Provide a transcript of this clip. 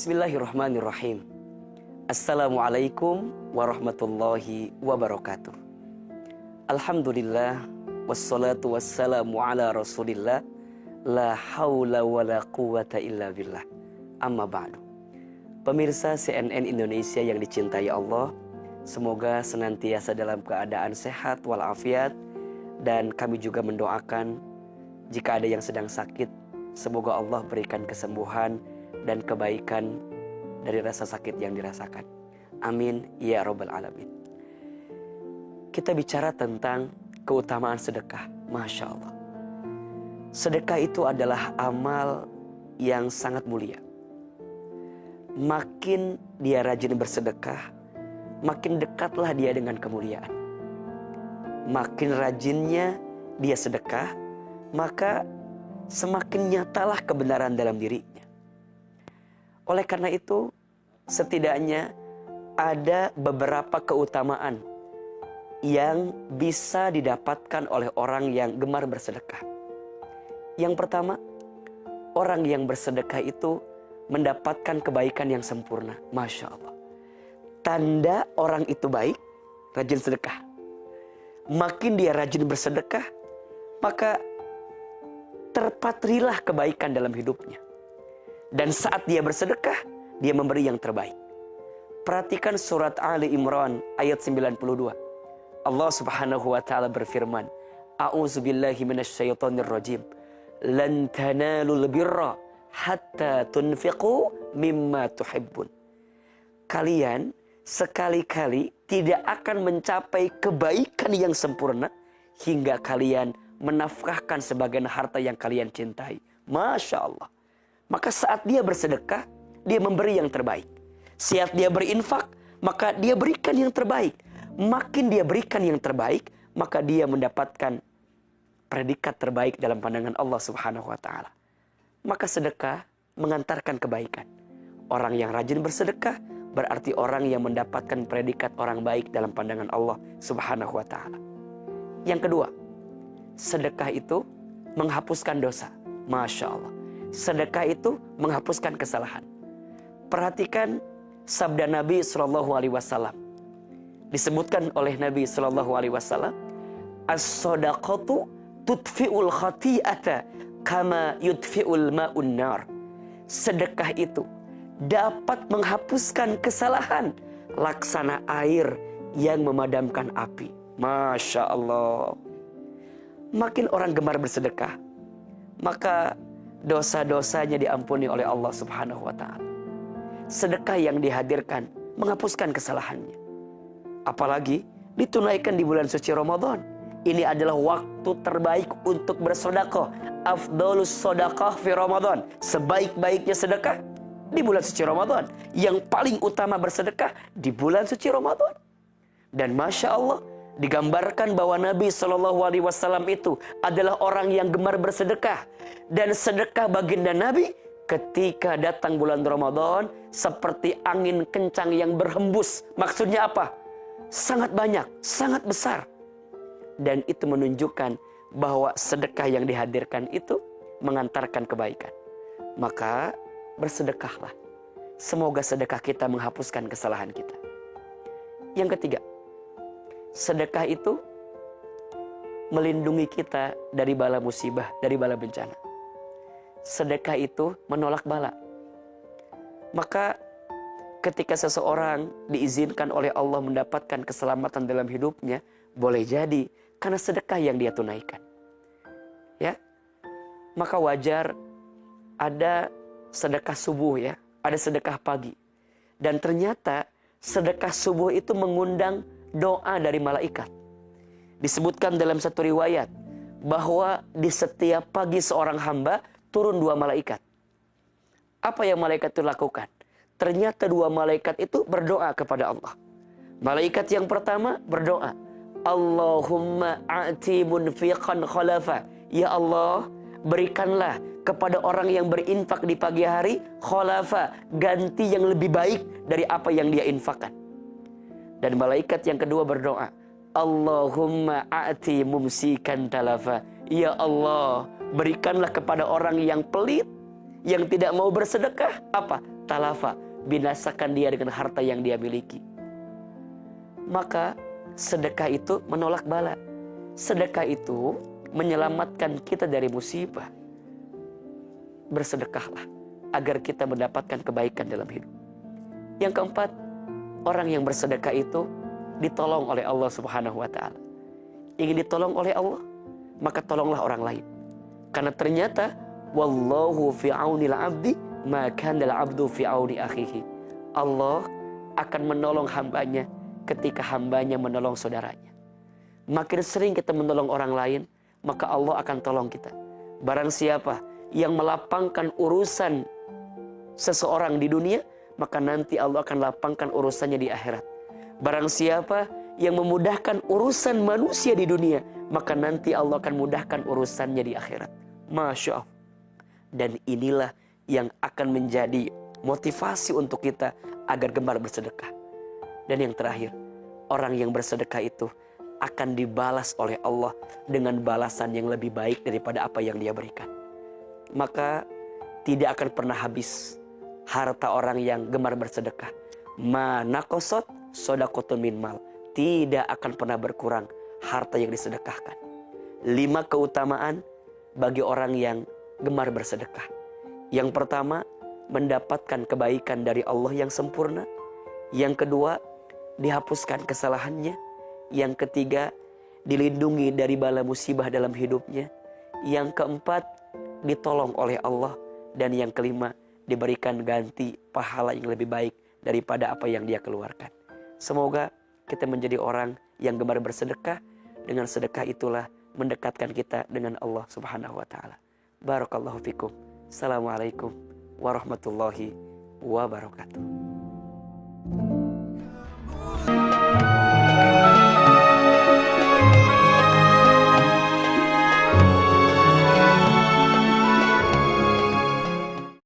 Bismillahirrahmanirrahim. Assalamualaikum warahmatullahi wabarakatuh. Alhamdulillah, wassalatu wassalamu ala rasulillah, la hawla wa la quwata illa billah. Amma ba'du. Pemirsa CNN Indonesia yang dicintai Allah, semoga senantiasa dalam keadaan sehat walafiat. Dan kami juga mendoakan jika ada yang sedang sakit, semoga Allah berikan kesembuhan dan kebaikan dari rasa sakit yang dirasakan. Amin ya rabbal alamin. Kita bicara tentang keutamaan sedekah. Masya Allah. Sedekah itu adalah amal yang sangat mulia. Makin dia rajin bersedekah, makin dekatlah dia dengan kemuliaan. Makin rajinnya dia sedekah, maka semakin nyatalah kebenaran dalam dirinya. Oleh karena itu, setidaknya ada beberapa keutamaan yang bisa didapatkan oleh orang yang gemar bersedekah. Yang pertama, orang yang bersedekah itu mendapatkan kebaikan yang sempurna. Masya Allah. Tanda orang itu baik, rajin sedekah. Makin dia rajin bersedekah, maka terpatrilah kebaikan dalam hidupnya. Dan saat dia bersedekah, dia memberi yang terbaik. Perhatikan surat Ali Imran ayat 92. Allah Subhanahu wa taala berfirman, A'udzubillahi minasyaitonir rajim. Lan tanalul birra hatta tunfiqu mimma tuhibbun. Kalian sekali-kali tidak akan mencapai kebaikan yang sempurna hingga kalian menafkahkan sebagian harta yang kalian cintai. Masya Allah. Maka saat dia bersedekah, dia memberi yang terbaik. Saat dia berinfak, maka dia berikan yang terbaik. Makin dia berikan yang terbaik, maka dia mendapatkan predikat terbaik dalam pandangan Allah Subhanahu wa taala. Maka sedekah mengantarkan kebaikan. Orang yang rajin bersedekah berarti orang yang mendapatkan predikat orang baik dalam pandangan Allah Subhanahu wa taala. Yang kedua, sedekah itu menghapuskan dosa. Masya Allah. Sedekah itu menghapuskan kesalahan. Perhatikan sabda Nabi SAW. Disebutkan oleh Nabi SAW, as-sadaqatu tudfi'ul khati'ata kama yudfi'ul ma'un nar. Sedekah itu dapat menghapuskan kesalahan laksana air yang memadamkan api. Masya Allah. Makin orang gemar bersedekah, maka dosa-dosanya diampuni oleh Allah Subhanahu wa ta'ala. Sedekah yang dihadirkan menghapuskan kesalahannya. Apalagi ditunaikan di bulan suci Ramadan. Ini adalah waktu terbaik untuk bersedekah. Afdhalus shadaqah fi Ramadan. Sebaik-baiknya sedekah di bulan suci Ramadan. Yang paling utama bersedekah di bulan suci Ramadan. Dan Masya Allah, digambarkan bahwa Nabi SAW itu adalah orang yang gemar bersedekah. Dan sedekah baginda Nabi ketika datang bulan Ramadan seperti angin kencang yang berhembus. Maksudnya apa? Sangat banyak, sangat besar. Dan itu menunjukkan bahwa sedekah yang dihadirkan itu mengantarkan kebaikan. Maka bersedekahlah. Semoga sedekah kita menghapuskan kesalahan kita. Yang ketiga, sedekah itu melindungi kita dari bala musibah, dari bala bencana. Sedekah itu menolak bala. Maka ketika seseorang diizinkan oleh Allah mendapatkan keselamatan dalam hidupnya, boleh jadi karena sedekah yang dia tunaikan. Ya. Maka wajar ada sedekah subuh ya, ada sedekah pagi. Dan ternyata sedekah subuh itu mengundang doa dari malaikat. Disebutkan dalam satu riwayat bahwa di setiap pagi seorang hamba turun 2 malaikat. Apa yang malaikat itu lakukan? Ternyata 2 malaikat itu berdoa kepada Allah. Malaikat yang pertama berdoa, Allahumma a'ti munfiqan khalafa. Ya Allah, berikanlah kepada orang yang berinfak di pagi hari khalafa, ganti yang lebih baik dari apa yang dia infakkan. Dan malaikat yang kedua berdoa, Allahumma a'ti mumsikan talafa. Ya Allah, berikanlah kepada orang yang pelit, yang tidak mau bersedekah, apa? talafa, binasakan dia dengan harta yang dia miliki. Maka sedekah itu menolak bala. Sedekah itu menyelamatkan kita dari musibah. Bersedekahlah agar kita mendapatkan kebaikan dalam hidup. Yang keempat, orang yang bersedekah itu ditolong oleh Allah Subhanahu wa ta'ala. Ingin ditolong oleh Allah, maka tolonglah orang lain. Karena ternyata wallahu fi aunil abdi ma kana al abdu fi auni akhihi. Allah akan menolong hambanya ketika hambanya menolong saudaranya. Makin sering kita menolong orang lain, maka Allah akan tolong kita. Barang siapa yang melapangkan urusan seseorang di dunia, maka nanti Allah akan lapangkan urusannya di akhirat. Barang siapa yang memudahkan urusan manusia di dunia, maka nanti Allah akan mudahkan urusannya di akhirat. Masya Allah. Dan inilah yang akan menjadi motivasi untuk kita agar gemar bersedekah. Dan yang terakhir, orang yang bersedekah itu akan dibalas oleh Allah dengan balasan yang lebih baik daripada apa yang dia berikan. Maka tidak akan pernah habis harta orang yang gemar bersedekah. Ma naqasat shadaqatun min mal. Tidak akan pernah berkurang harta yang disedekahkan. 5 keutamaan bagi orang yang gemar bersedekah. Yang pertama, mendapatkan kebaikan dari Allah yang sempurna. Yang kedua, dihapuskan kesalahannya. Yang ketiga, dilindungi dari bala musibah dalam hidupnya. Yang keempat, ditolong oleh Allah. Dan yang kelima, diberikan ganti pahala yang lebih baik daripada apa yang dia keluarkan. Semoga kita menjadi orang yang gemar bersedekah. Dengan sedekah itulah mendekatkan kita dengan Allah Subhanahu wa ta'ala. Barakallahu fikum. Assalamualaikum warahmatullahi wabarakatuh.